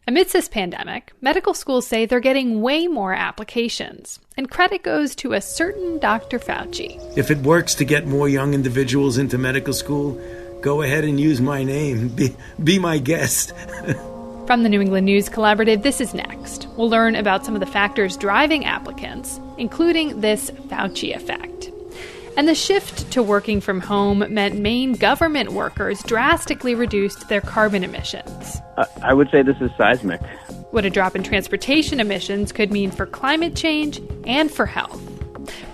Amidst this pandemic, medical schools say they're getting way more applications, and credit goes to a certain Dr. Fauci. If it works to get more young individuals into medical school, go ahead and use my name. Be my guest. From the New England News Collaborative, this is next. We'll learn about some of the factors driving applicants, including this Fauci effect. And the shift to working from home meant Maine government workers drastically reduced their carbon emissions. I would say this is seismic. What a drop in transportation emissions could mean for climate change and for health.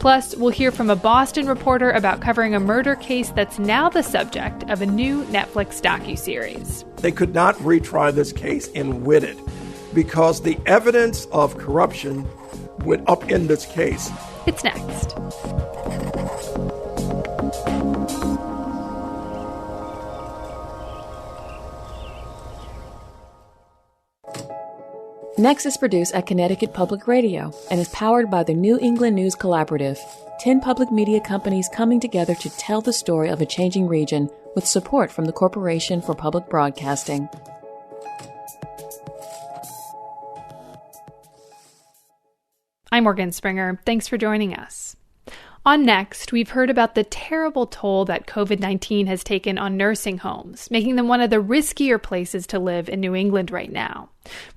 Plus, we'll hear from a Boston reporter about covering a murder case that's now the subject of a new Netflix docuseries. They could not retry this case and win it because the evidence of corruption would upend this case. It's next. Next is produced at Connecticut Public Radio and is powered by the New England News Collaborative, 10 public media companies coming together to tell the story of a changing region with support from the Corporation for Public Broadcasting. I'm Morgan Springer. Thanks for joining us. On Next, we've heard about the terrible toll that COVID-19 has taken on nursing homes, making them one of the riskier places to live in New England right now.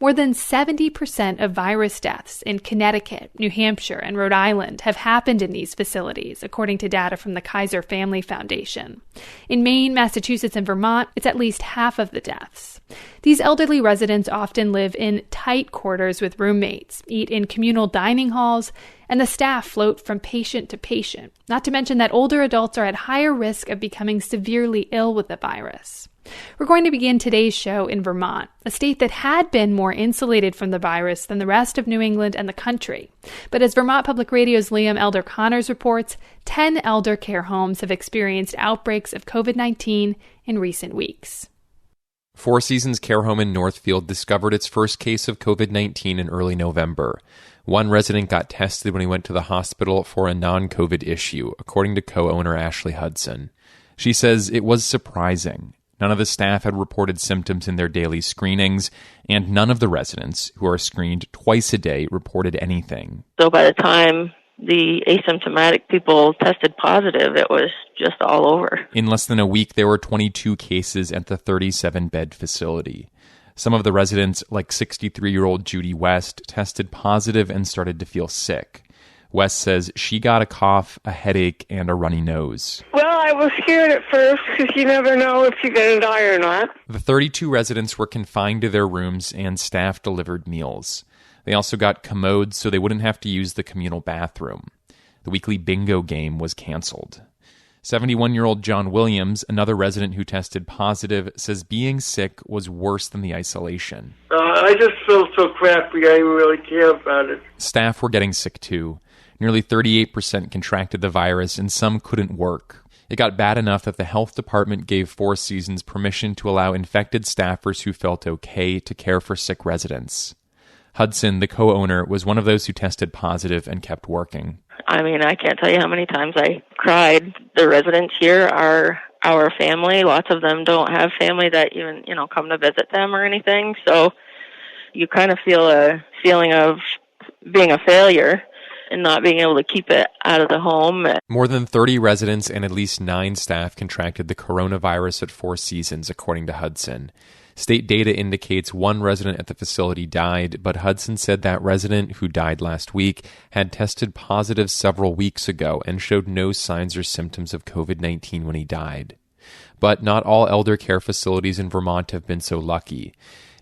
More than 70% of virus deaths in Connecticut, New Hampshire, and Rhode Island have happened in these facilities, according to data from the Kaiser Family Foundation. In Maine, Massachusetts, and Vermont, it's at least half of the deaths. These elderly residents often live in tight quarters with roommates, eat in communal dining halls, and the staff float from patient to patient, not to mention that older adults are at higher risk of becoming severely ill with the virus. We're going to begin today's show in Vermont, a state that had been more insulated from the virus than the rest of New England and the country. But as Vermont Public Radio's Liam Elder Connors reports, 10 elder care homes have experienced outbreaks of COVID-19 in recent weeks. Four Seasons Care Home in Northfield discovered its first case of COVID-19 in early November. One resident got tested when he went to the hospital for a non-COVID issue, according to co-owner Ashley Hudson. She says it was surprising. None of the staff had reported symptoms in their daily screenings, and none of the residents, who are screened twice a day, reported anything. So by the time the asymptomatic people tested positive, it was just all over. In less than a week, there were 22 cases at the 37-bed facility. Some of the residents, like 63-year-old Judy West, tested positive and started to feel sick. West says she got a cough, a headache, and a runny nose. Well, I was scared at first because you never know if you're going to die or not. The 32 residents were confined to their rooms and staff delivered meals. They also got commodes so they wouldn't have to use the communal bathroom. The weekly bingo game was canceled. 71-year-old John Williams, another resident who tested positive, says being sick was worse than the isolation. I just feel so crappy. I didn't really care about it. Staff were getting sick too. Nearly 38% contracted the virus, and some couldn't work. It got bad enough that the health department gave Four Seasons permission to allow infected staffers who felt okay to care for sick residents. Hudson, the co-owner, was one of those who tested positive and kept working. I mean, I can't tell you how many times I cried. The residents here are our family. Lots of them don't have family that even, come to visit them or anything. So you kind of feel a feeling of being a failure and not being able to keep it out of the home. More than 30 residents and at least 9 staff contracted the coronavirus at Four Seasons, according to Hudson. State data indicates one resident at the facility died, but Hudson said that resident, who died last week, had tested positive several weeks ago and showed no signs or symptoms of COVID-19 when he died. But not all elder care facilities in Vermont have been so lucky.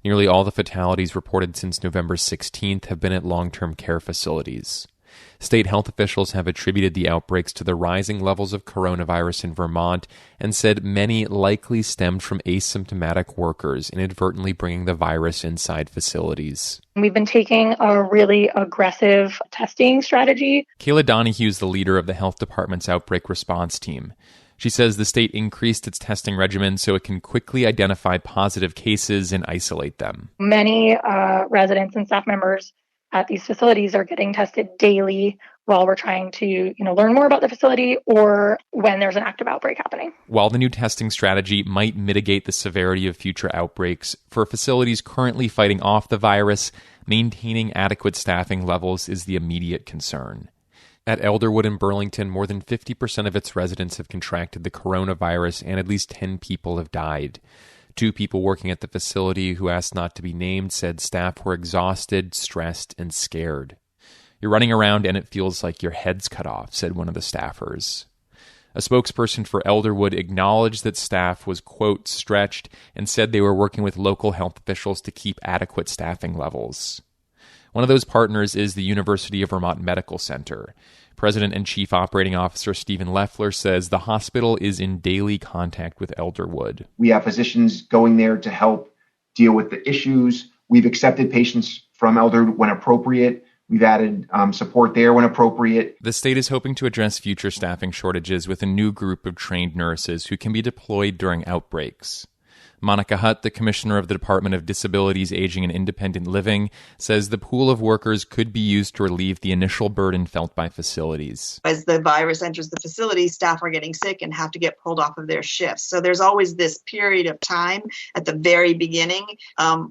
Nearly all the fatalities reported since November 16th have been at long-term care facilities. State health officials have attributed the outbreaks to the rising levels of coronavirus in Vermont and said many likely stemmed from asymptomatic workers inadvertently bringing the virus inside facilities. We've been taking a really aggressive testing strategy. Kayla Donahue is the leader of the health department's outbreak response team. She says the state increased its testing regimen so it can quickly identify positive cases and isolate them. Many residents and staff members at these facilities are getting tested daily while we're trying to, learn more about the facility or when there's an active outbreak happening. While the new testing strategy might mitigate the severity of future outbreaks, for facilities currently fighting off the virus, maintaining adequate staffing levels is the immediate concern. At Elderwood in Burlington, more than 50% of its residents have contracted the coronavirus and at least 10 people have died. 2 people working at the facility who asked not to be named said staff were exhausted, stressed, and scared. "You're running around and it feels like your head's cut off," said one of the staffers. A spokesperson for Elderwood acknowledged that staff was, quote, stretched and said they were working with local health officials to keep adequate staffing levels. One of those partners is the University of Vermont Medical Center. President and Chief Operating Officer Stephen Leffler says the hospital is in daily contact with Elderwood. We have physicians going there to help deal with the issues. We've accepted patients from Elderwood when appropriate. We've added support there when appropriate. The state is hoping to address future staffing shortages with a new group of trained nurses who can be deployed during outbreaks. Monica Hutt, the commissioner of the Department of Disabilities, Aging, and Independent Living, says the pool of workers could be used to relieve the initial burden felt by facilities. As the virus enters the facility, staff are getting sick and have to get pulled off of their shifts. So there's always this period of time at the very beginning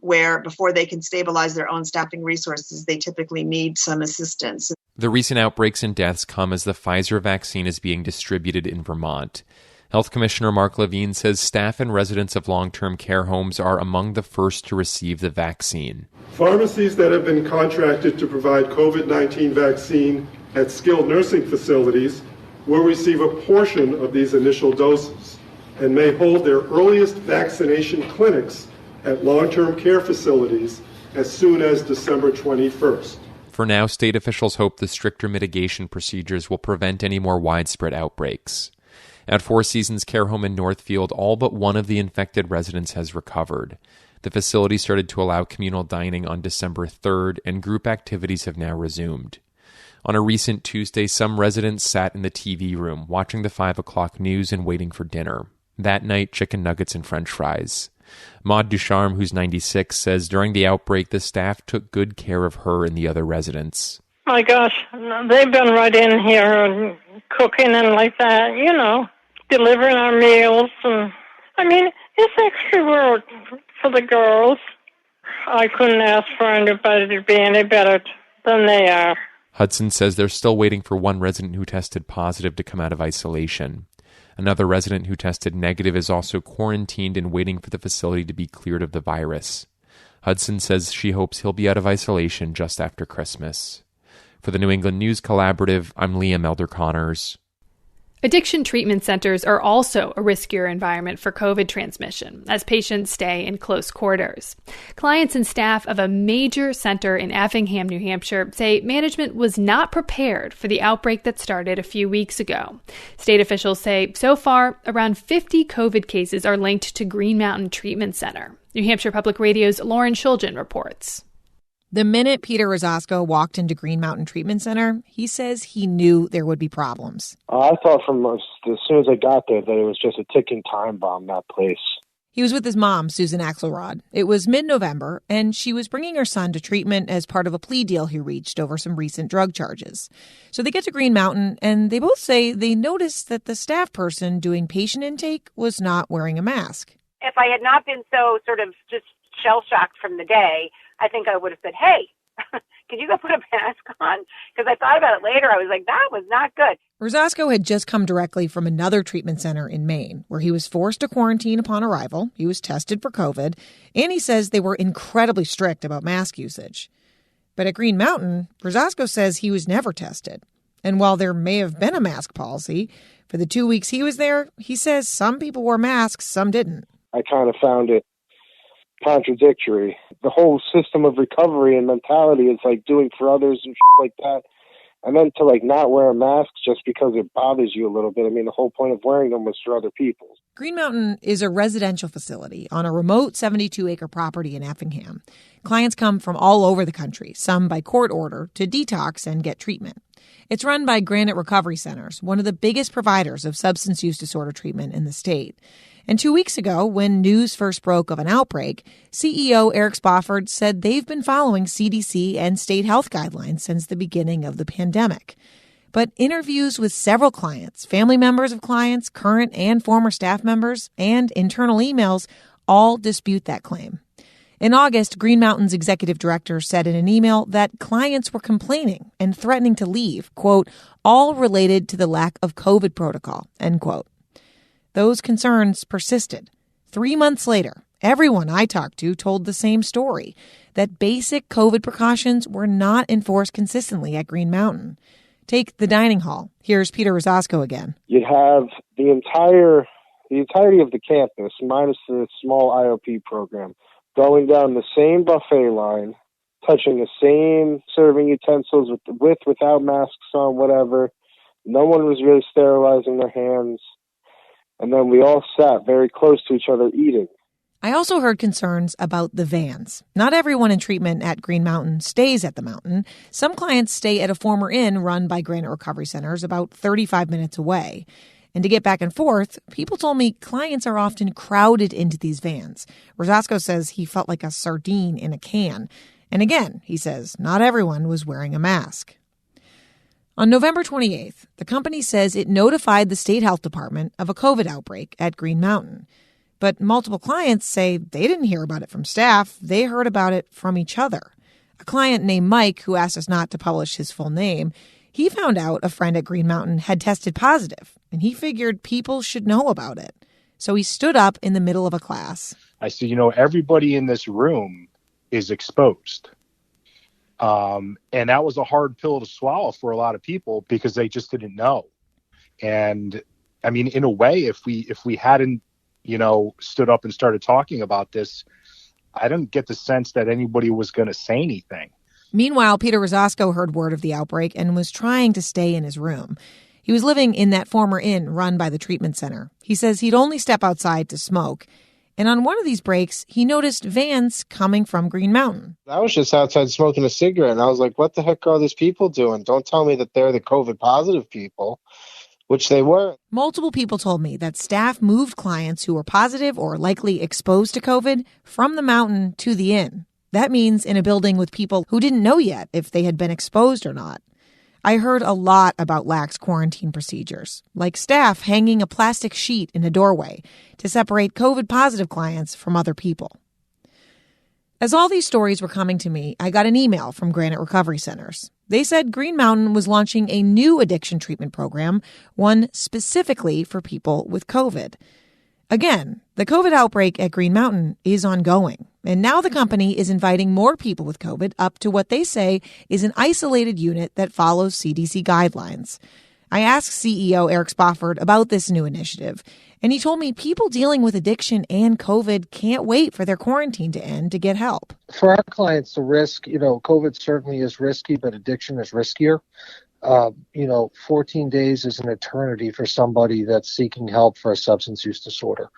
where before they can stabilize their own staffing resources, they typically need some assistance. The recent outbreaks and deaths come as the Pfizer vaccine is being distributed in Vermont. Health Commissioner Mark Levine says staff and residents of long-term care homes are among the first to receive the vaccine. Pharmacies that have been contracted to provide COVID-19 vaccine at skilled nursing facilities will receive a portion of these initial doses and may hold their earliest vaccination clinics at long-term care facilities as soon as December 21st. For now, state officials hope the stricter mitigation procedures will prevent any more widespread outbreaks. At Four Seasons Care Home in Northfield, all but one of the infected residents has recovered. The facility started to allow communal dining on December 3rd, and group activities have now resumed. On a recent Tuesday, some residents sat in the TV room, watching the 5 o'clock news and waiting for dinner. That night, chicken nuggets and french fries. Maud Ducharme, who's 96, says during the outbreak, the staff took good care of her and the other residents. My gosh, they've been right in here and cooking and like that, delivering our meals. And it's extra work for the girls. I couldn't ask for anybody to be any better than they are. Hudson says they're still waiting for one resident who tested positive to come out of isolation. Another resident who tested negative is also quarantined and waiting for the facility to be cleared of the virus. Hudson says she hopes he'll be out of isolation just after Christmas. For the New England News Collaborative, I'm Liam Elder Connors. Addiction treatment centers are also a riskier environment for COVID transmission, as patients stay in close quarters. Clients and staff of a major center in Effingham, New Hampshire, say management was not prepared for the outbreak that started a few weeks ago. State officials say so far, around 50 COVID cases are linked to Green Mountain Treatment Center. New Hampshire Public Radio's Lauren Shulgin reports. The minute Peter Rosasco walked into Green Mountain Treatment Center, he says he knew there would be problems. I thought from as soon as I got there that it was just a ticking time bomb, that place. He was with his mom, Susan Axelrod. It was mid-November, and she was bringing her son to treatment as part of a plea deal he reached over some recent drug charges. So they get to Green Mountain, and they both say they noticed that the staff person doing patient intake was not wearing a mask. If I had not been so sort of just shell-shocked from the day, I think I would have said, hey, could you go put a mask on? Because I thought about it later. I was like, that was not good. Rosasco had just come directly from another treatment center in Maine, where he was forced to quarantine upon arrival. He was tested for COVID, and he says they were incredibly strict about mask usage. But at Green Mountain, Rosasco says he was never tested. And while there may have been a mask policy, for the 2 weeks he was there, he says some people wore masks, some didn't. I kind of found it contradictory. The whole system of recovery and mentality is like doing for others and shit like that. And then to not wear a mask just because it bothers you a little bit. The whole point of wearing them was for other people. Green Mountain is a residential facility on a remote 72-acre property in Effingham. Clients come from all over the country, some by court order, to detox and get treatment. It's run by Granite Recovery Centers, one of the biggest providers of substance use disorder treatment in the state. And 2 weeks ago, when news first broke of an outbreak, CEO Eric Spofford said they've been following CDC and state health guidelines since the beginning of the pandemic. But interviews with several clients, family members of clients, current and former staff members, and internal emails all dispute that claim. In August, Green Mountain's executive director said in an email that clients were complaining and threatening to leave, quote, all related to the lack of COVID protocol, end quote. Those concerns persisted. 3 months later, everyone I talked to told the same story, that basic COVID precautions were not enforced consistently at Green Mountain. Take the dining hall. Here's Peter Rosasco again. You'd have the entirety of the campus, minus the small IOP program, going down the same buffet line, touching the same serving utensils without masks on, whatever. No one was really sterilizing their hands. And then we all sat very close to each other eating. I also heard concerns about the vans. Not everyone in treatment at Green Mountain stays at the mountain. Some clients stay at a former inn run by Granite Recovery Centers about 35 minutes away. And to get back and forth, people told me clients are often crowded into these vans. Rosasco says he felt like a sardine in a can. And again, he says, not everyone was wearing a mask. On November 28th, the company says it notified the state health department of a COVID outbreak at Green Mountain. But multiple clients say they didn't hear about it from staff. They heard about it from each other. A client named Mike, who asked us not to publish his full name, he found out a friend at Green Mountain had tested positive, and he figured people should know about it. So he stood up in the middle of a class. I said, everybody in this room is exposed. And that was a hard pill to swallow for a lot of people because they just didn't know. And I mean, in a way, if we hadn't, stood up and started talking about this, I didn't get the sense that anybody was going to say anything. Meanwhile, Peter Rosasco heard word of the outbreak and was trying to stay in his room. He was living in that former inn run by the treatment center. He says he'd only step outside to smoke. And on one of these breaks, he noticed vans coming from Green Mountain. I was just outside smoking a cigarette, and I was like, what the heck are these people doing? Don't tell me that they're the COVID positive people, which they were. Multiple people told me that staff moved clients who were positive or likely exposed to COVID from the mountain to the inn. That means in a building with people who didn't know yet if they had been exposed or not. I heard a lot about lax quarantine procedures, like staff hanging a plastic sheet in a doorway to separate COVID-positive clients from other people. As all these stories were coming to me, I got an email from Granite Recovery Centers. They said Green Mountain was launching a new addiction treatment program, one specifically for people with COVID. Again, the COVID outbreak at Green Mountain is ongoing, and now the company is inviting more people with COVID up to what they say is an isolated unit that follows CDC guidelines. I asked CEO Eric Spofford about this new initiative, and he told me people dealing with addiction and COVID can't wait for their quarantine to end to get help. For our clients, the risk, COVID certainly is risky, but addiction is riskier. 14 days is an eternity for somebody that's seeking help for a substance use disorder.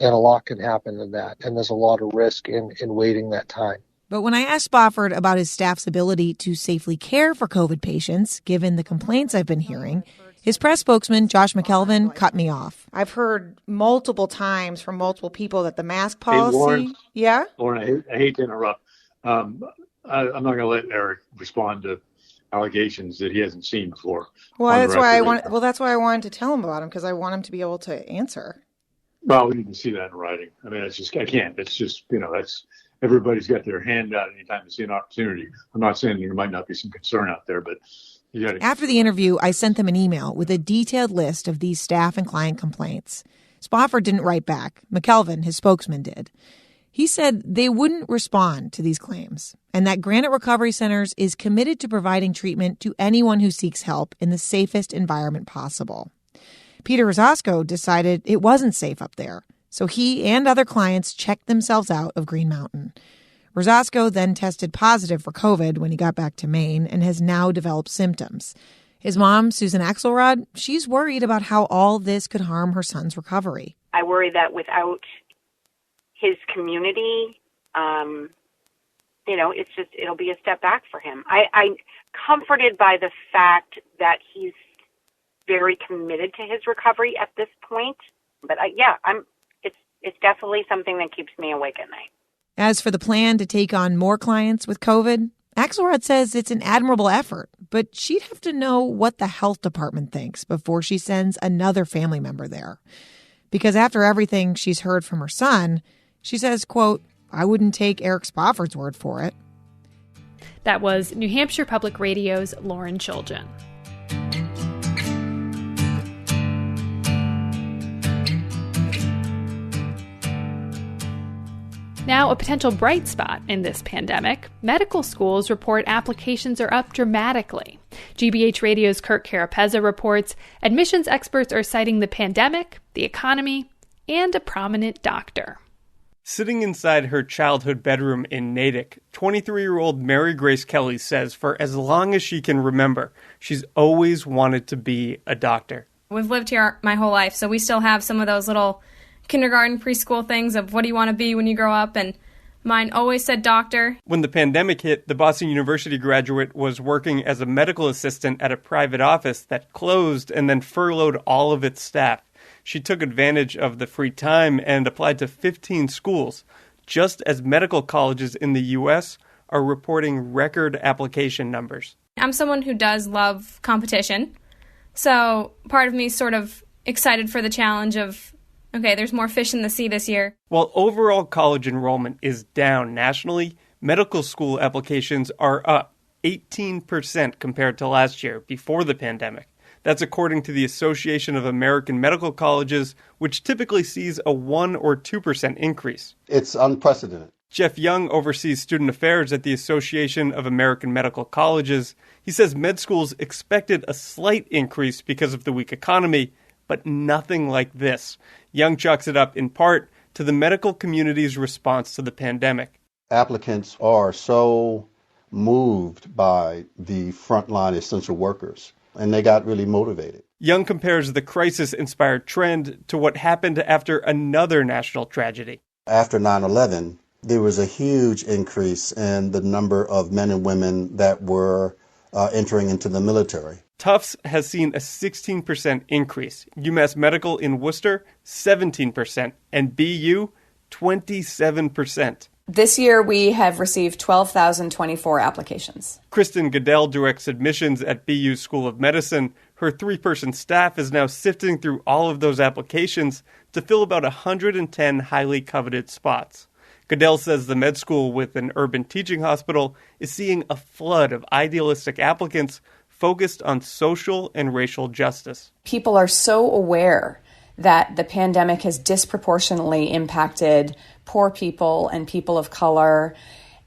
And a lot can happen in that. And there's a lot of risk in waiting that time. But when I asked Spofford about his staff's ability to safely care for COVID patients, given the complaints I've been hearing, his press spokesman, Josh McKelvin, cut me off. I've heard multiple times from multiple people that the mask policy... Hey, Lauren, yeah? Lauren, I hate to interrupt. I'm not going to let Eric respond to allegations that he hasn't seen before. Well, that's why I wanted to tell him about him, because I want him to be able to answer. Well, you can see that in writing. I mean, I can't. It's just, that's everybody's got their hand out anytime they see an opportunity. I'm not saying there might not be some concern out there, but you got to. After the interview, I sent them an email with a detailed list of these staff and client complaints. Spofford didn't write back. McKelvin, his spokesman, did. He said they wouldn't respond to these claims and that Granite Recovery Centers is committed to providing treatment to anyone who seeks help in the safest environment possible. Peter Rosasco decided it wasn't safe up there, so he and other clients checked themselves out of Green Mountain. Rosasco then tested positive for COVID when he got back to Maine and has now developed symptoms. His mom, Susan Axelrod, she's worried about how all this could harm her son's recovery. I worry that without his community, it'll be a step back for him. I'm comforted by the fact that he's very committed to his recovery at this point. But it's definitely something that keeps me awake at night. As for the plan to take on more clients with COVID, Axelrod says it's an admirable effort, but she'd have to know what the health department thinks before she sends another family member there. Because after everything she's heard from her son, she says, quote, I wouldn't take Eric Spofford's word for it. That was New Hampshire Public Radio's Lauren Shulgin. Now, a potential bright spot in this pandemic, medical schools report applications are up dramatically. GBH Radio's Kurt Carapezza reports admissions experts are citing the pandemic, the economy, and a prominent doctor. Sitting inside her childhood bedroom in Natick, 23-year-old Mary Grace Kelly says for as long as she can remember, she's always wanted to be a doctor. We've lived here my whole life, so we still have some of those little kindergarten, preschool things of what do you want to be when you grow up, and mine always said doctor. When the pandemic hit, the Boston University graduate was working as a medical assistant at a private office that closed and then furloughed all of its staff. She took advantage of the free time and applied to 15 schools, just as medical colleges in the U.S. are reporting record application numbers. I'm someone who does love competition, so part of me is sort of excited for the challenge of, okay, there's more fish in the sea this year. While overall college enrollment is down nationally, medical school applications are up 18% compared to last year, before the pandemic. That's according to the Association of American Medical Colleges, which typically sees a 1 or 2% increase. It's unprecedented. Jeff Young oversees student affairs at the Association of American Medical Colleges. He says med schools expected a slight increase because of the weak economy, but nothing like this. Young chalks it up in part to the medical community's response to the pandemic. Applicants are so moved by the frontline essential workers, and they got really motivated. Young compares the crisis-inspired trend to what happened after another national tragedy. After 9/11, there was a huge increase in the number of men and women that were entering into the military. Tufts has seen a 16% increase, UMass Medical in Worcester, 17%, and BU, 27%. This year, we have received 12,024 applications. Kristen Goodell directs admissions at BU School of Medicine. Her 3-person staff is now sifting through all of those applications to fill about 110 highly coveted spots. Goodell says the med school with an urban teaching hospital is seeing a flood of idealistic applicants focused on social and racial justice. People are so aware that the pandemic has disproportionately impacted poor people and people of color,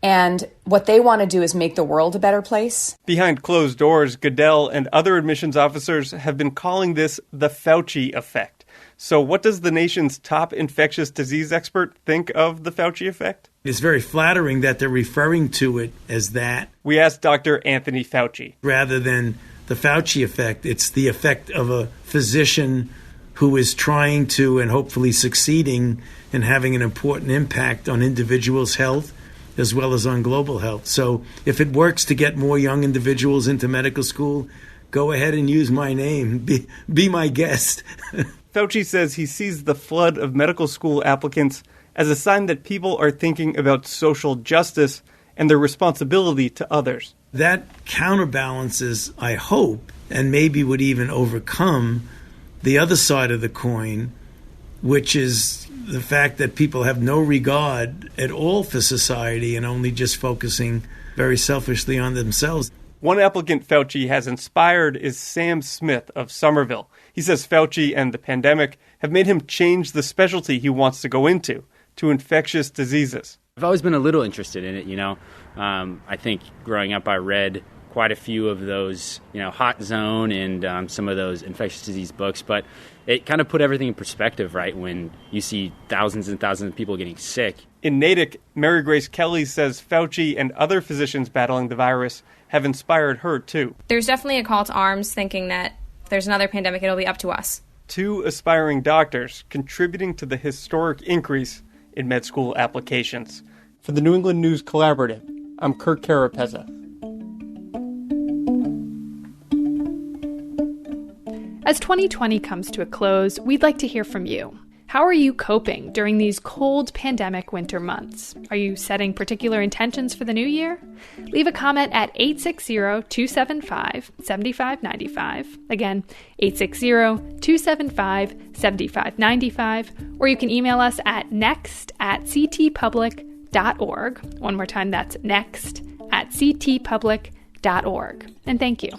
and what they want to do is make the world a better place. Behind closed doors, Goodell and other admissions officers have been calling this the Fauci effect. So what does the nation's top infectious disease expert think of the Fauci effect? It's very flattering that they're referring to it as that. We asked Dr. Anthony Fauci. Rather than the Fauci effect, it's the effect of a physician who is trying to and hopefully succeeding in having an important impact on individuals' health as well as on global health. So if it works to get more young individuals into medical school, go ahead and use my name. Be my guest. Fauci says he sees the flood of medical school applicants as a sign that people are thinking about social justice and their responsibility to others. That counterbalances, I hope, and maybe would even overcome the other side of the coin, which is the fact that people have no regard at all for society and only just focusing very selfishly on themselves. One applicant Fauci has inspired is Sam Smith of Somerville. He says Fauci and the pandemic have made him change the specialty he wants to go into, to infectious diseases. I've always been a little interested in it, you know. I think growing up I read quite a few of those, Hot Zone and some of those infectious disease books, but it kind of put everything in perspective, right, when you see thousands and thousands of people getting sick. In Natick, Mary Grace Kelly says Fauci and other physicians battling the virus have inspired her, too. There's definitely a call to arms thinking that if there's another pandemic, it'll be up to us. 2 aspiring doctors contributing to the historic increase in med school applications. For the New England News Collaborative, I'm Kurt Carapezza. As 2020 comes to a close, we'd like to hear from you. How are you coping during these cold pandemic winter months? Are you setting particular intentions for the new year? Leave a comment at 860-275-7595. Again, 860-275-7595. Or you can email us at next@ctpublic.org. One more time, that's next@ctpublic.org. And thank you.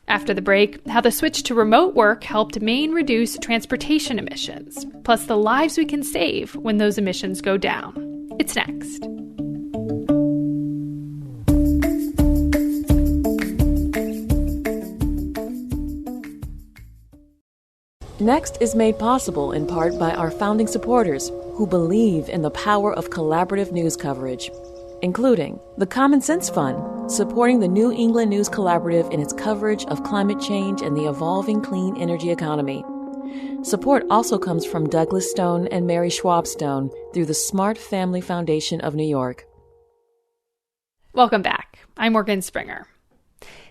After the break, how the switch to remote work helped Maine reduce transportation emissions, plus the lives we can save when those emissions go down. It's next. Next is made possible in part by our founding supporters who believe in the power of collaborative news coverage, including the Common Sense Fund, supporting the New England News Collaborative in its coverage of climate change and the evolving clean energy economy. Support also comes from Douglas Stone and Mary Schwab Stone through the Smart Family Foundation of New York. Welcome back. I'm Morgan Springer.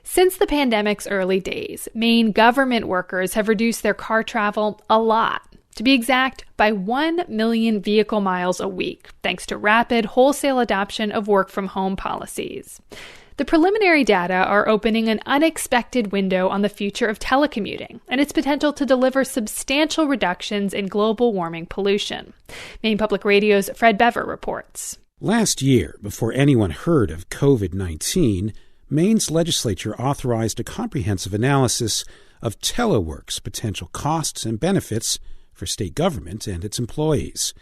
Since the pandemic's early days, Maine government workers have reduced their car travel a lot. To be exact, by 1 million vehicle miles a week, thanks to rapid wholesale adoption of work-from-home policies. The preliminary data are opening an unexpected window on the future of telecommuting and its potential to deliver substantial reductions in global warming pollution. Maine Public Radio's Fred Bever reports. Last year, before anyone heard of COVID-19, Maine's legislature authorized a comprehensive analysis of telework's potential costs and benefits for state government and its employees.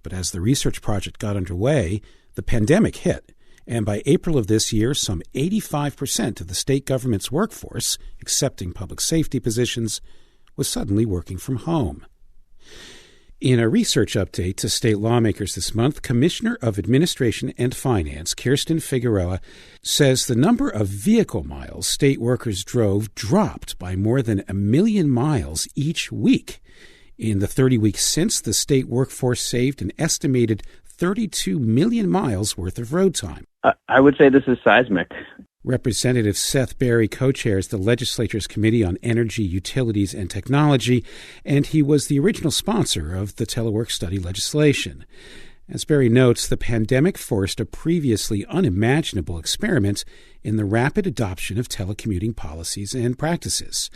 But as the research project got underway, the pandemic hit, and by April of this year, some 85% of the state government's workforce, excepting public safety positions, was suddenly working from home. In a research update to state lawmakers this month, Commissioner of Administration and Finance, Kirsten Figueroa, says the number of vehicle miles state workers drove dropped by more than 1 million miles each week. In the 30 weeks since, the state workforce saved an estimated 32 million miles worth of road time. I would say this is seismic. Representative Seth Berry co-chairs the legislature's Committee on Energy, Utilities, and Technology, and he was the original sponsor of the telework study legislation. As Berry notes, the pandemic forced a previously unimaginable experiment in the rapid adoption of telecommuting policies and practices.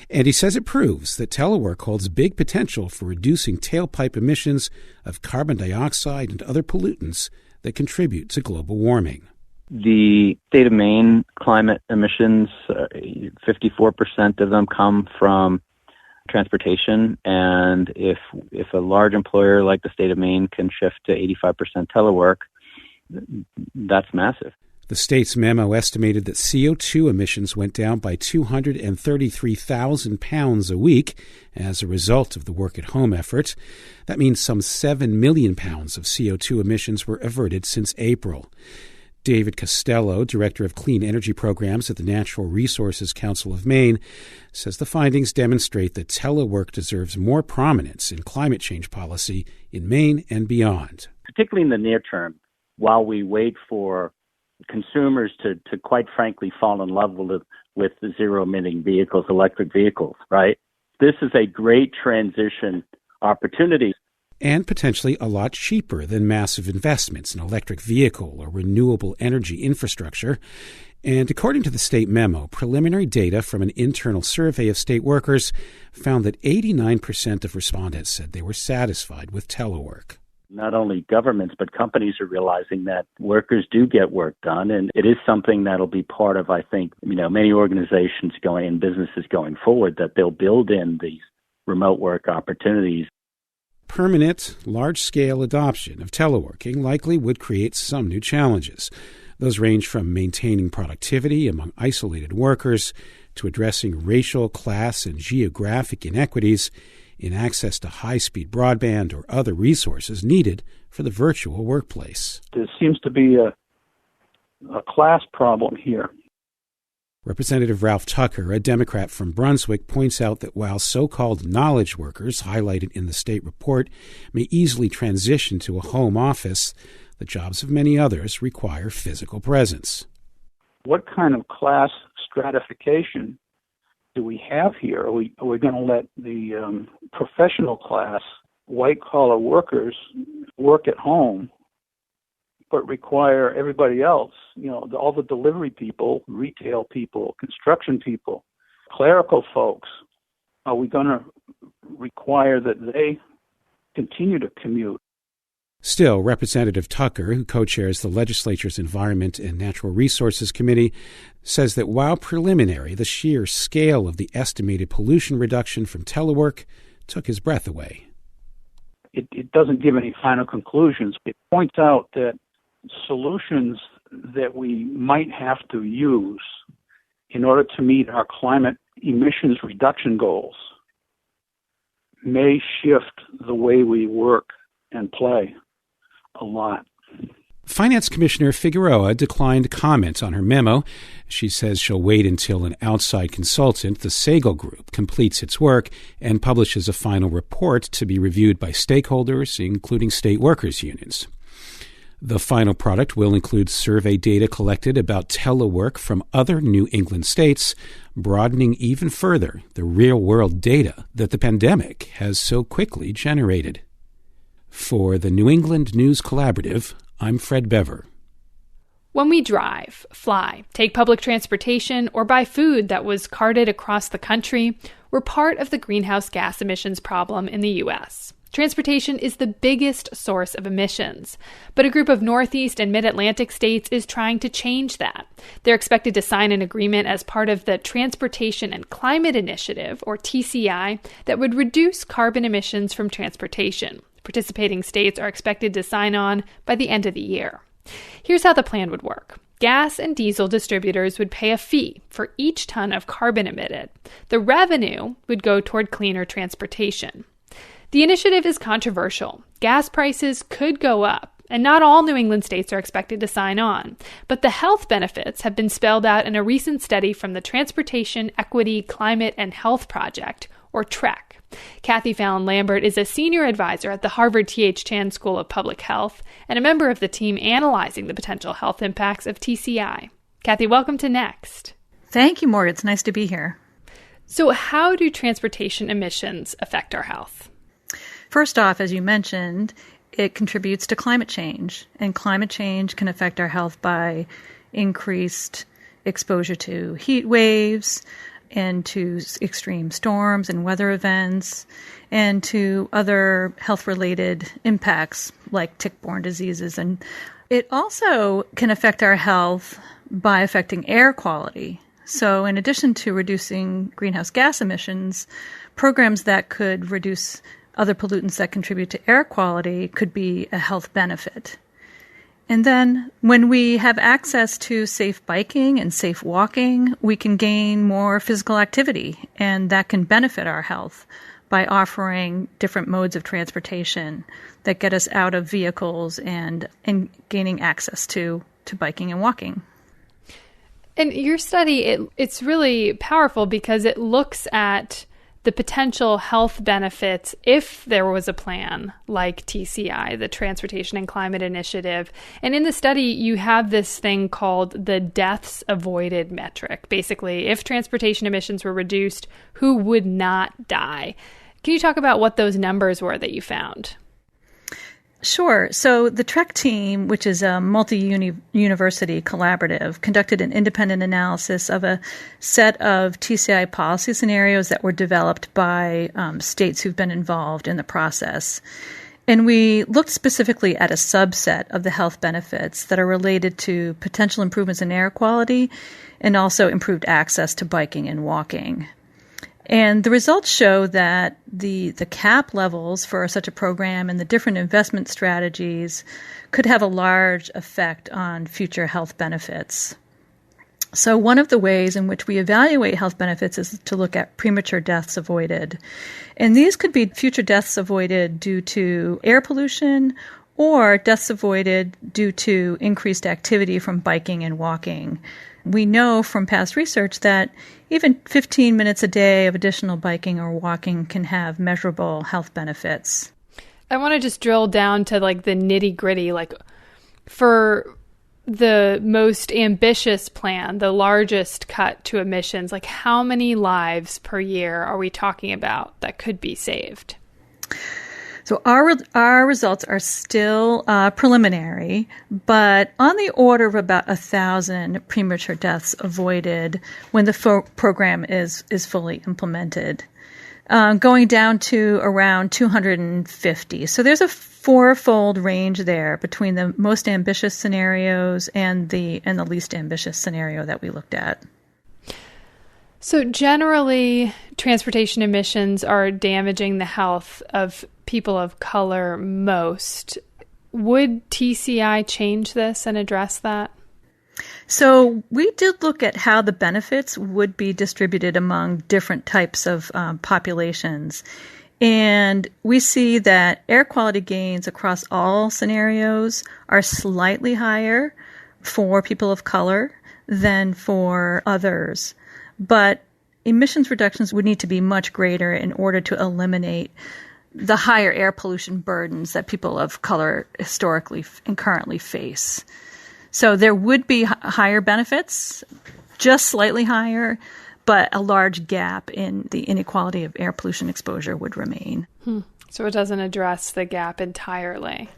And he says it proves that telework holds big potential for reducing tailpipe emissions of carbon dioxide and other pollutants that contribute to global warming. The state of Maine climate emissions, 54% of them come from transportation, and if a large employer like the state of Maine can shift to 85% telework, that's massive. The state's memo estimated that CO2 emissions went down by 233,000 pounds a week as a result of the work-at-home effort. That means some 7 million pounds of CO2 emissions were averted since April. David Costello, Director of Clean Energy Programs at the Natural Resources Council of Maine, says the findings demonstrate that telework deserves more prominence in climate change policy in Maine and beyond. Particularly in the near term, while we wait for consumers to quite frankly fall in love with the zero-emitting vehicles, electric vehicles, right? This is a great transition opportunity. And potentially a lot cheaper than massive investments in electric vehicle or renewable energy infrastructure. And according to the state memo, preliminary data from an internal survey of state workers found that 89% of respondents said they were satisfied with telework. Not only governments, but companies are realizing that workers do get work done, and it is something that'll be part of, I think, many organizations going and businesses going forward, that they'll build in these remote work opportunities. Permanent, large-scale adoption of teleworking likely would create some new challenges. Those range from maintaining productivity among isolated workers to addressing racial, class, and geographic inequities in access to high-speed broadband or other resources needed for the virtual workplace. There seems to be a class problem here. Representative Ralph Tucker, a Democrat from Brunswick, points out that while so-called knowledge workers highlighted in the state report may easily transition to a home office, The jobs of many others require physical presence. What kind of class stratification do we have here? Are we going to let the professional class, white-collar workers, work at home, but require everybody else, all the delivery people, retail people, construction people, clerical folks, are we going to require that they continue to commute? Still, Representative Tucker, who co-chairs the legislature's Environment and Natural Resources Committee, says that while preliminary, the sheer scale of the estimated pollution reduction from telework took his breath away. It doesn't give any final conclusions. It points out that solutions that we might have to use in order to meet our climate emissions reduction goals may shift the way we work and play a lot. Finance Commissioner Figueroa declined comment on her memo. She says she'll wait until an outside consultant, the Sagel Group, completes its work and publishes a final report to be reviewed by stakeholders, including state workers' unions. The final product will include survey data collected about telework from other New England states, broadening even further the real-world data that the pandemic has so quickly generated. For the New England News Collaborative, I'm Fred Bever. When we drive, fly, take public transportation, or buy food that was carted across the country, we're part of the greenhouse gas emissions problem in the U.S. Transportation is the biggest source of emissions, but a group of Northeast and Mid-Atlantic states is trying to change that. They're expected to sign an agreement as part of the Transportation and Climate Initiative, or TCI, that would reduce carbon emissions from transportation. Participating states are expected to sign on by the end of the year. Here's how the plan would work. Gas and diesel distributors would pay a fee for each ton of carbon emitted. The revenue would go toward cleaner transportation. The initiative is controversial. Gas prices could go up, and not all New England states are expected to sign on. But the health benefits have been spelled out in a recent study from the Transportation, Equity, Climate, and Health Project, or TREC. Kathy Fallon Lambert is a senior advisor at the Harvard T.H. Chan School of Public Health and a member of the team analyzing the potential health impacts of TCI. Kathy, welcome to Next. Thank you, Morgan. It's nice to be here. So how do transportation emissions affect our health? First off, as you mentioned, it contributes to climate change, and climate change can affect our health by increased exposure to heat waves and to extreme storms and weather events and to other health-related impacts like tick-borne diseases. And it also can affect our health by affecting air quality. So in addition to reducing greenhouse gas emissions, programs that could reduce other pollutants that contribute to air quality could be a health benefit. And then when we have access to safe biking and safe walking, we can gain more physical activity, and that can benefit our health by offering different modes of transportation that get us out of vehicles and gaining access to biking and walking. And your study, it's really powerful because it looks at the potential health benefits if there was a plan like TCI, the Transportation and Climate Initiative. And in the study, you have this thing called the deaths avoided metric. Basically, if transportation emissions were reduced, who would not die? Can you talk about what those numbers were that you found? Sure. So the TREC team, which is a multi-university collaborative, conducted an independent analysis of a set of TCI policy scenarios that were developed by states who've been involved in the process. And we looked specifically at a subset of the health benefits that are related to potential improvements in air quality and also improved access to biking and walking. And the results show that the cap levels for such a program and the different investment strategies could have a large effect on future health benefits. So one of the ways in which we evaluate health benefits is to look at premature deaths avoided. And these could be future deaths avoided due to air pollution or deaths avoided due to increased activity from biking and walking. We know from past research that even 15 minutes a day of additional biking or walking can have measurable health benefits. I want to just drill down to like the nitty gritty, like for the most ambitious plan, the largest cut to emissions, like how many lives per year are we talking about that could be saved? So our results are still preliminary, but on the order of about 1,000 premature deaths avoided when the program is fully implemented, going down to around 250. So there's a fourfold range there between the most ambitious scenarios and the least ambitious scenario that we looked at. So generally, transportation emissions are damaging the health of people of color most. Would TCI change this and address that? So we did look at how the benefits would be distributed among different types of populations. And we see that air quality gains across all scenarios are slightly higher for people of color than for others. But emissions reductions would need to be much greater in order to eliminate the higher air pollution burdens that people of color historically and currently face. So there would be higher benefits, just slightly higher, but a large gap in the inequality of air pollution exposure would remain. So it doesn't address the gap entirely.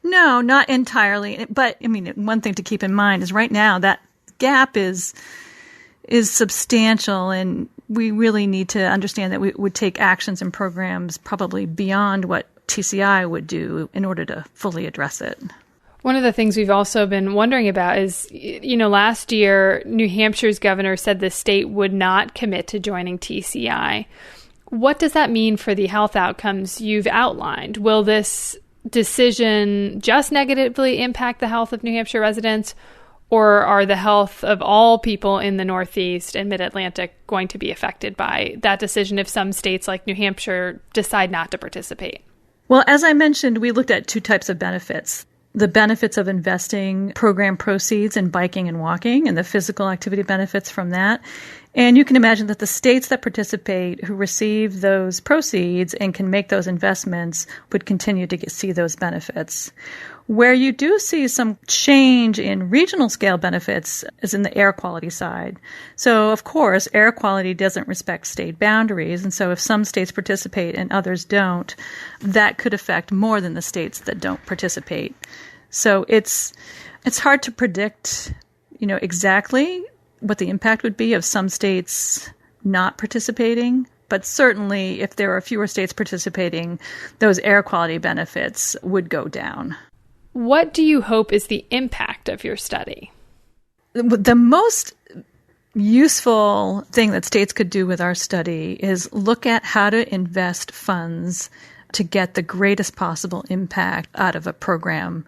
No, not entirely. But I mean, one thing to keep in mind is right now that gap is substantial, and we really need to understand that we would take actions and programs probably beyond what TCI would do in order to fully address it. One of the things we've also been wondering about is, last year, New Hampshire's governor said the state would not commit to joining TCI. What does that mean for the health outcomes you've outlined? Will this decision just negatively impact the health of New Hampshire residents, or are the health of all people in the Northeast and Mid-Atlantic going to be affected by that decision if some states like New Hampshire decide not to participate? Well, as I mentioned, we looked at two types of benefits. The benefits of investing program proceeds in biking and walking and the physical activity benefits from that. And you can imagine that the states that participate who receive those proceeds and can make those investments would continue to see those benefits. Where you do see some change in regional scale benefits is in the air quality side. So, of course, air quality doesn't respect state boundaries. And so if some states participate and others don't, that could affect more than the states that don't participate. So it's hard to predict, exactly what the impact would be of some states not participating. But certainly if there are fewer states participating, those air quality benefits would go down. What do you hope is the impact of your study? The most useful thing that states could do with our study is look at how to invest funds to get the greatest possible impact out of a program.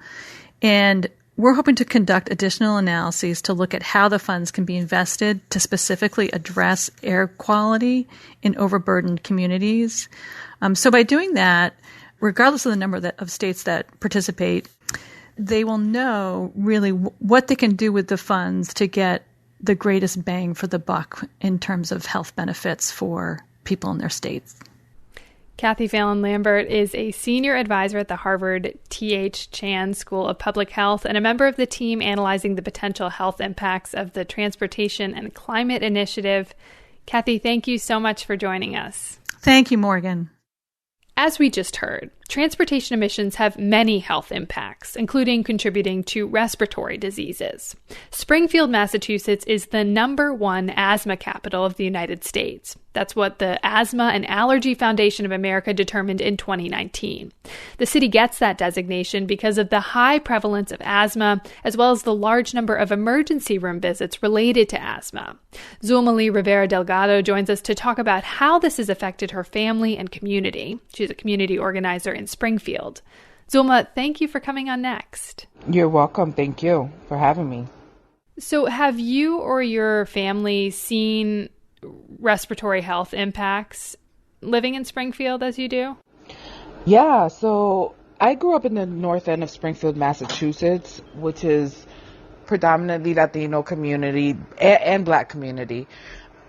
And we're hoping to conduct additional analyses to look at how the funds can be invested to specifically address air quality in overburdened communities. So by doing that, regardless of the number of states that participate, they will know really what they can do with the funds to get the greatest bang for the buck in terms of health benefits for people in their states. Kathy Phelan-Lambert is a senior advisor at the Harvard T.H. Chan School of Public Health and a member of the team analyzing the potential health impacts of the Transportation and Climate Initiative. Kathy, thank you so much for joining us. Thank you, Morgan. As we just heard, transportation emissions have many health impacts, including contributing to respiratory diseases. Springfield, Massachusetts is the #1 asthma capital of the United States. That's what the Asthma and Allergy Foundation of America determined in 2019. The city gets that designation because of the high prevalence of asthma, as well as the large number of emergency room visits related to asthma. Zulma Lee Rivera Delgado joins us to talk about how this has affected her family and community. She's a community organizer in Springfield. Zulma, thank you for coming on Next. You're welcome. Thank you for having me. So have you or your family seen respiratory health impacts living in Springfield as you do? Yeah, so I grew up in the north end of Springfield, Massachusetts, which is predominantly Latino community and Black community,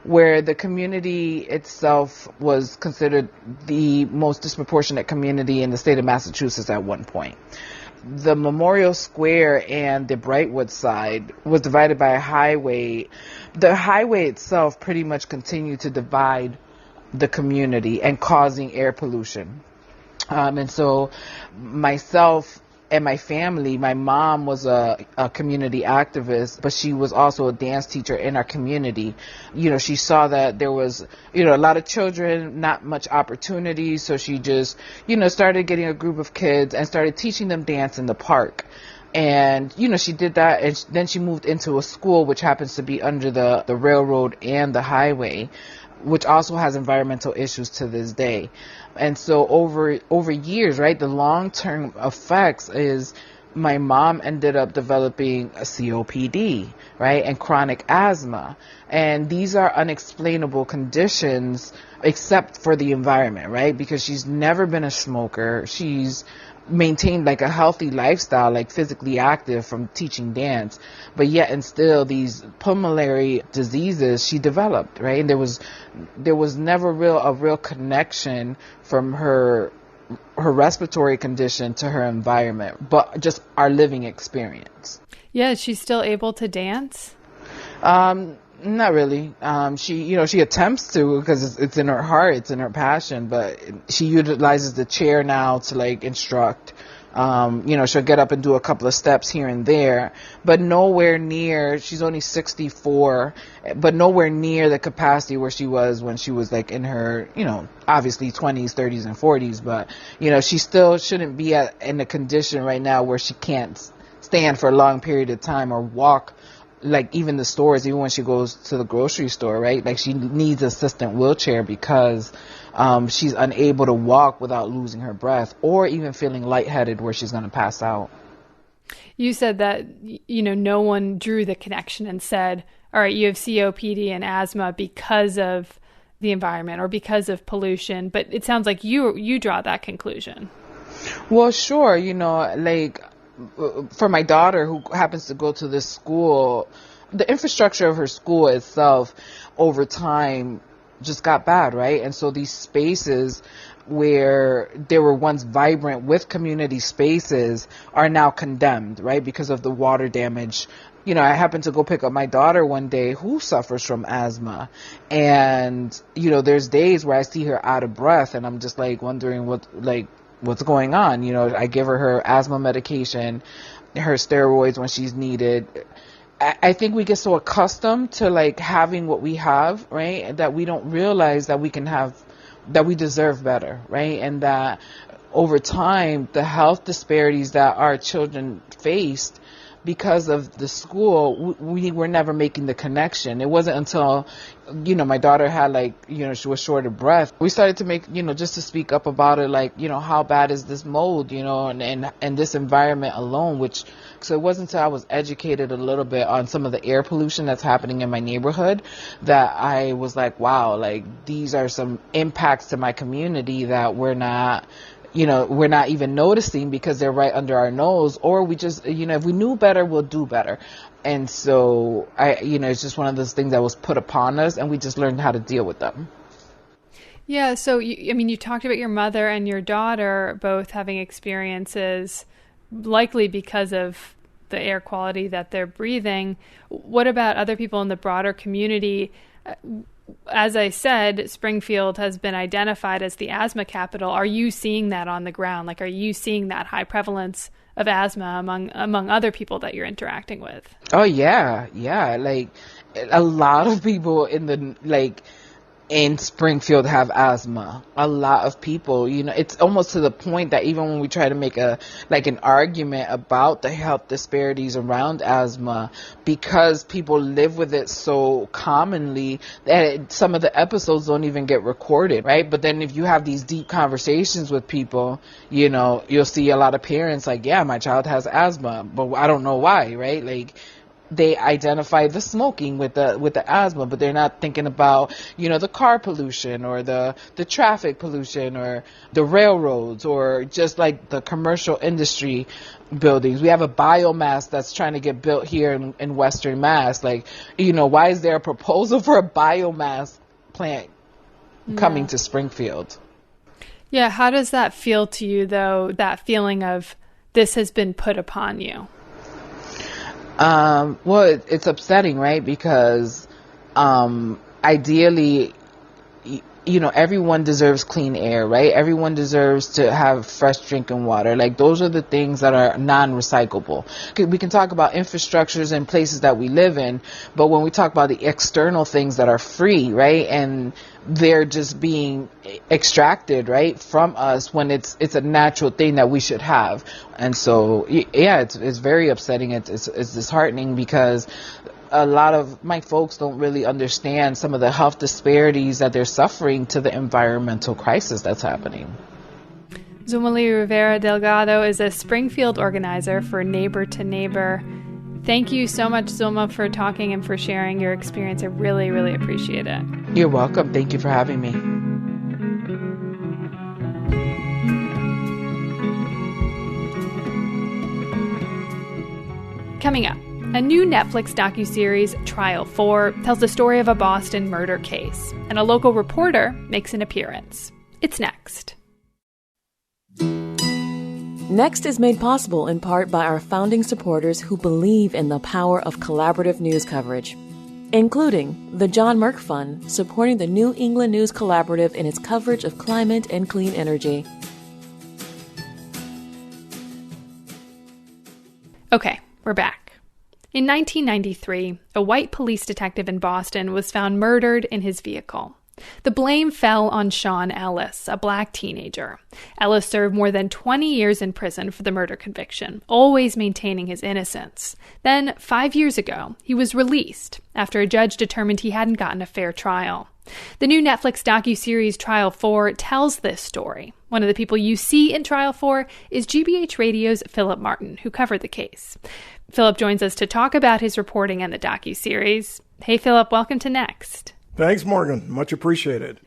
where the community itself was considered the most disproportionate community in the state of Massachusetts at one point. the Memorial Square and the Brightwood side was divided by a highway. The highway itself pretty much continued to divide the community and causing air pollution. And so myself and my family, my mom was a community activist, but she was also a dance teacher in our community. You know, she saw that there was, you know, a lot of children, not much opportunity. So she just, you know, started getting a group of kids and started teaching them dance in the park. And, you know, she did that. And then she moved into a school, which happens to be under the railroad and the highway, which also has environmental issues to this day. And so over years, right, the long-term effects is my mom ended up developing a COPD, right, and chronic asthma. And these are unexplainable conditions except for the environment, right, because she's never been a smoker. She's maintained like a healthy lifestyle, like physically active from teaching dance, but yet and still these pulmonary diseases she developed, right? And there was never a real connection from her respiratory condition to her environment, but just our living experience. Yeah, is she still able to dance? Not really. She attempts to, because it's in her heart, it's in her passion, but she utilizes the chair now to like instruct. She'll get up and do a couple of steps here and there, but nowhere near, she's only 64, but nowhere near the capacity where she was when she was like in her, obviously 20s, 30s, and 40s, but, she still shouldn't be in a condition right now where she can't stand for a long period of time or walk, like even the stores, even when she goes to the grocery store, right? Like she needs an assistant wheelchair because she's unable to walk without losing her breath or even feeling lightheaded where she's going to pass out. You said that, no one drew the connection and said, all right, you have COPD and asthma because of the environment or because of pollution. But it sounds like you draw that conclusion. Well, sure. For my daughter who happens to go to this school, the infrastructure of her school itself over time just got bad, right? And so these spaces where they were once vibrant with community spaces are now condemned, right? Because of the water damage. I happened to go pick up my daughter one day who suffers from asthma. And, there's days where I see her out of breath and I'm just like wondering what's going on. I give her asthma medication, her steroids when she's needed. I think we get so accustomed to having what we have, right? That we don't realize that we can have, that we deserve better, right? And that over time, the health disparities that our children faced because of the school, we were never making the connection. It wasn't until, my daughter had she was short of breath. We started to make, just to speak up about it, how bad is this mold, and this environment alone, so it wasn't until I was educated a little bit on some of the air pollution that's happening in my neighborhood that I was like, wow, these are some impacts to my community that we're not even noticing because they're right under our nose, or we just, if we knew better, we'll do better. And so it's just one of those things that was put upon us and we just learned how to deal with them. Yeah. So, you talked about your mother and your daughter both having experiences likely because of the air quality that they're breathing. What about other people in the broader community? As I said, Springfield has been identified as the asthma capital. Are you seeing that on the ground? Are you seeing that high prevalence of asthma among other people that you're interacting with? Oh, yeah. Yeah. A lot of people in Springfield have asthma. A lot of people, it's almost to the point that even when we try to make an argument about the health disparities around asthma, because people live with it so commonly that some of the episodes don't even get recorded, right? But then if you have these deep conversations with people, you'll see a lot of parents yeah, my child has asthma, but I don't know why, right? They identify the smoking with the asthma, but they're not thinking about, the car pollution or the traffic pollution or the railroads or just the commercial industry buildings. We have a biomass that's trying to get built here in Western Mass. Why is there a proposal for a biomass plant coming to Springfield? Yeah. How does that feel to you though? That feeling of this has been put upon you? Well, it's upsetting, right? Because ideally, everyone deserves clean air, right? Everyone deserves to have fresh drinking water. Like, those are the things that are non-recyclable. We can talk about infrastructures and places that we live in, but when we talk about the external things that are free, right, and they're just being extracted, right, from us, when it's a natural thing that we should have. And so, yeah, it's very upsetting. It's disheartening, because a lot of my folks don't really understand some of the health disparities that they're suffering to the environmental crisis that's happening. Zumali Rivera Delgado is a Springfield organizer for Neighbor to Neighbor. Thank you so much, Zulma, for talking and for sharing your experience. I really, really appreciate it. You're welcome. Thank you for having me. Coming up, a new Netflix docuseries, Trial 4, tells the story of a Boston murder case, and a local reporter makes an appearance. It's next. Next is made possible in part by our founding supporters who believe in the power of collaborative news coverage, including the John Merck Fund, supporting the New England News Collaborative in its coverage of climate and clean energy. Okay, we're back. In 1993, a white police detective in Boston was found murdered in his vehicle. The blame fell on Sean Ellis, a black teenager. Ellis served more than 20 years in prison for the murder conviction, always maintaining his innocence. Then, 5 years ago, he was released after a judge determined he hadn't gotten a fair trial. The new Netflix docuseries Trial 4 tells this story. One of the people you see in Trial 4 is GBH Radio's Philip Martin, who covered the case. Philip joins us to talk about his reporting and the docuseries. Hey, Philip, welcome to Next. Thanks, Morgan. Much appreciated.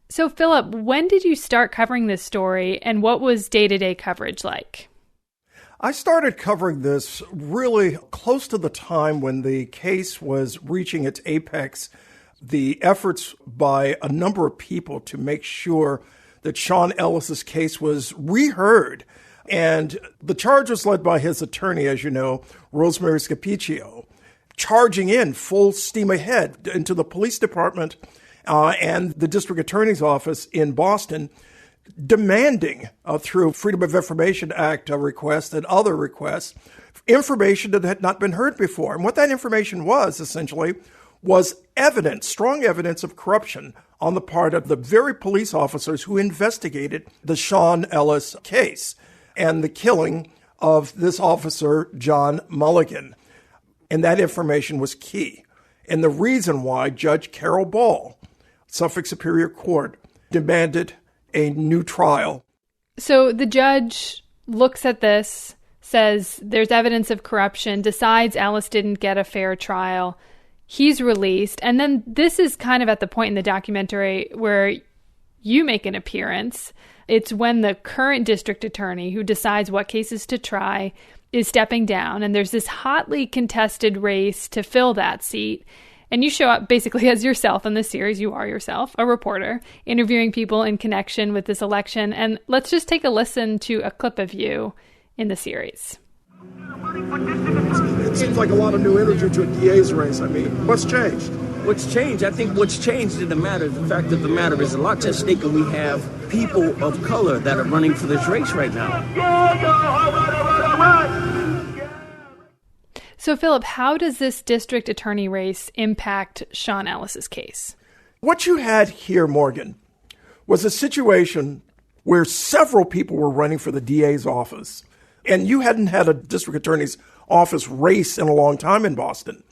So, Philip, when did you start covering this story, and what was day-to-day coverage like? I started covering this really close to the time when the case was reaching its apex. The efforts by a number of people to make sure that Sean Ellis's case was reheard. And the charge was led by his attorney, as you know, Rosemary Scapiccio, charging in full steam ahead into the police department and the district attorney's office in Boston, demanding through Freedom of Information Act requests and other requests, information that had not been heard before. And what that information was, essentially, was evidence, strong evidence of corruption on the part of the very police officers who investigated the Sean Ellis case and the killing of this officer, John Mulligan. And that information was key. And the reason why Judge Carol Ball, Suffolk Superior Court, demanded a new trial. So the judge looks at this, says there's evidence of corruption, decides Ellis didn't get a fair trial. He's released. And then this is kind of at the point in the documentary where you make an appearance. It's when the current district attorney, who decides what cases to try, is stepping down. And there's this hotly contested race to fill that seat. And you show up basically as yourself in the series. You are yourself, a reporter, interviewing people in connection with this election. And let's just take a listen to a clip of you in the series. It seems like a lot of new energy to a DA's race. I mean, what's changed? What's changed? I think what's changed in the matter, the fact of the matter is a lot at stake, and we have people of color that are running for this race right now. So, Philip, how does this district attorney race impact Sean Ellis's case? What you had here, Morgan, was a situation where several people were running for the DA's office, and you hadn't had a district attorney's office race in a long time in Boston.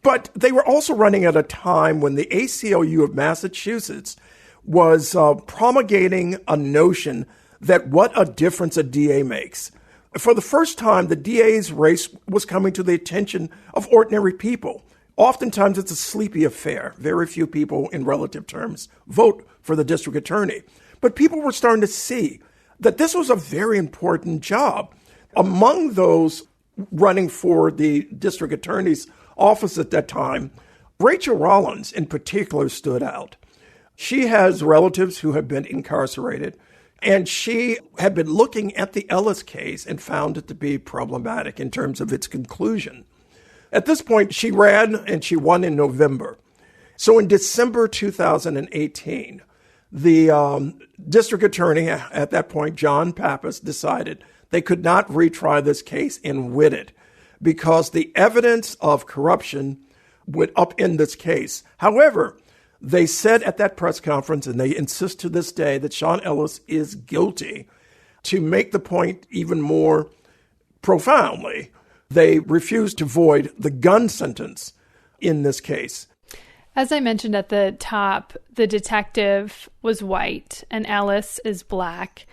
But they were also running at a time when the ACLU of Massachusetts was promulgating a notion that what a difference a DA makes. For the first time, the DA's race was coming to the attention of ordinary people. Oftentimes, it's a sleepy affair. Very few people, in relative terms, vote for the district attorney. But people were starting to see that this was a very important job. Among those running for the district attorney's office at that time, Rachel Rollins in particular stood out. She has relatives who have been incarcerated. And she had been looking at the Ellis case and found it to be problematic in terms of its conclusion. At this point, she ran and she won in November. So in December 2018, the district attorney at that point, John Pappas, decided they could not retry this case and win it because the evidence of corruption would upend this case. However, they said at that press conference, and they insist to this day, that Sean Ellis is guilty. To make the point even more profoundly, they refused to void the gun sentence in this case. As I mentioned at the top, the detective was white and Ellis is black.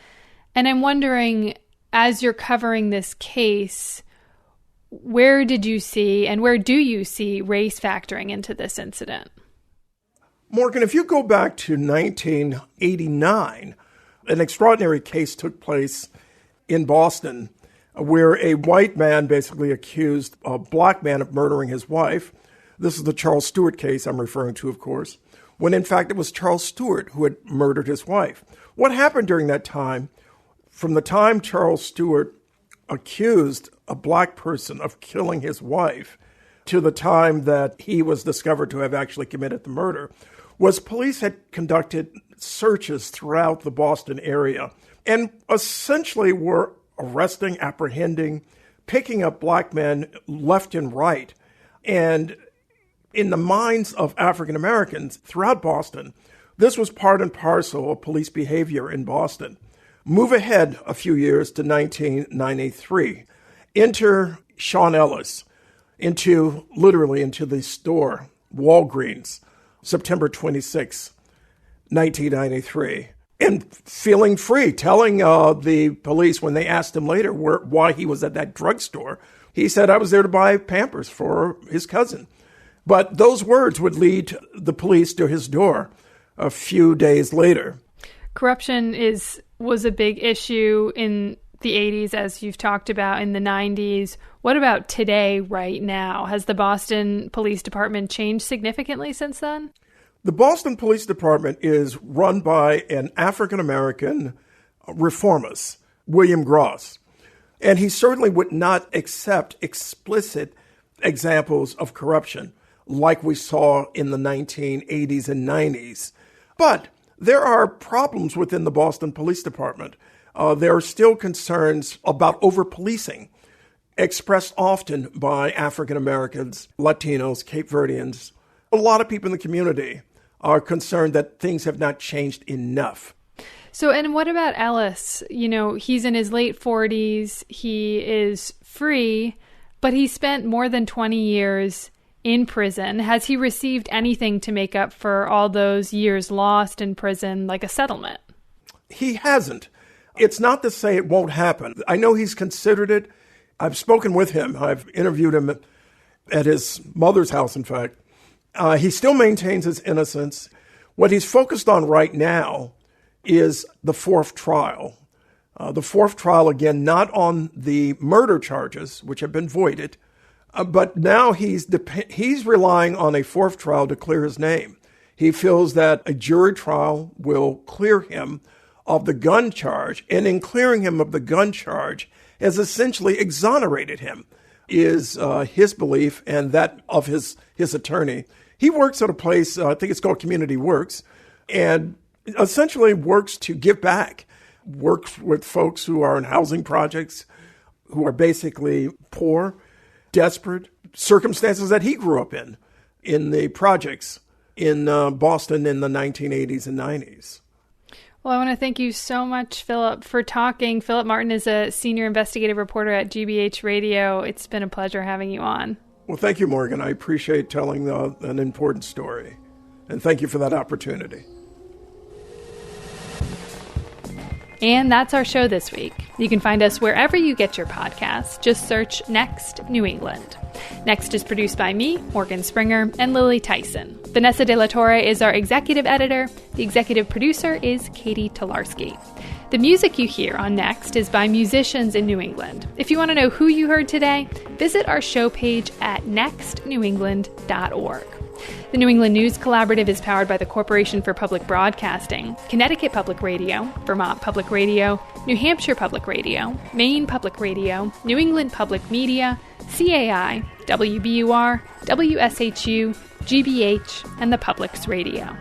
And I'm wondering, as you're covering this case, where did you see and where do you see race factoring into this incident? Morgan, if you go back to 1989, an extraordinary case took place in Boston where a white man basically accused a black man of murdering his wife. This is the Charles Stewart case I'm referring to, of course, when in fact it was Charles Stewart who had murdered his wife. What happened during that time, from the time Charles Stewart accused a black person of killing his wife to the time that he was discovered to have actually committed the murder, was police had conducted searches throughout the Boston area and essentially were arresting, apprehending, picking up black men left and right. And in the minds of African Americans throughout Boston, this was part and parcel of police behavior in Boston. Move ahead a few years to 1993. Enter Sean Ellis literally into the store, Walgreens, September 26, 1993. And feeling free, telling the police when they asked him later why he was at that drugstore, he said, "I was there to buy Pampers for his cousin." But those words would lead the police to his door a few days later. Corruption was a big issue in the 80s, as you've talked about, in the 90s. What about today, right now? Has the Boston Police Department changed significantly since then? The Boston Police Department is run by an African-American reformist, William Gross. And he certainly would not accept explicit examples of corruption like we saw in the 1980s and 90s. But there are problems within the Boston Police Department. There are still concerns about over-policing, expressed often by African Americans, Latinos, Cape Verdeans. A lot of people in the community are concerned that things have not changed enough. So, and what about Ellis? You know, he's in his late 40s. He is free, but he spent more than 20 years in prison. Has he received anything to make up for all those years lost in prison, like a settlement? He hasn't. It's not to say it won't happen. I know he's considered it. I've spoken with him. I've interviewed him at his mother's house, in fact. He still maintains his innocence. What he's focused on right now is the fourth trial. The fourth trial, again, not on the murder charges, which have been voided, but now he's relying on a fourth trial to clear his name. He feels that a jury trial will clear him of the gun charge, and in clearing him of the gun charge has essentially exonerated him, is his belief and that of his attorney. He works at a place, I think it's called Community Works, and essentially works to give back, works with folks who are in housing projects, who are basically poor, desperate, circumstances that he grew up in the projects in Boston in the 1980s and 90s. Well, I want to thank you so much, Philip, for talking. Philip Martin is a senior investigative reporter at GBH Radio. It's been a pleasure having you on. Well, thank you, Morgan. I appreciate telling an important story. And thank you for that opportunity. And that's our show this week. You can find us wherever you get your podcasts. Just search Next New England. Next is produced by me, Morgan Springer, and Lily Tyson. Vanessa De La Torre is our executive editor. The executive producer is Katie Tolarski. The music you hear on Next is by musicians in New England. If you want to know who you heard today, visit our show page at nextnewengland.org. The New England News Collaborative is powered by the Corporation for Public Broadcasting, Connecticut Public Radio, Vermont Public Radio, New Hampshire Public Radio, Maine Public Radio, New England Public Media, CAI, WBUR, WSHU, GBH, and the Public's Radio.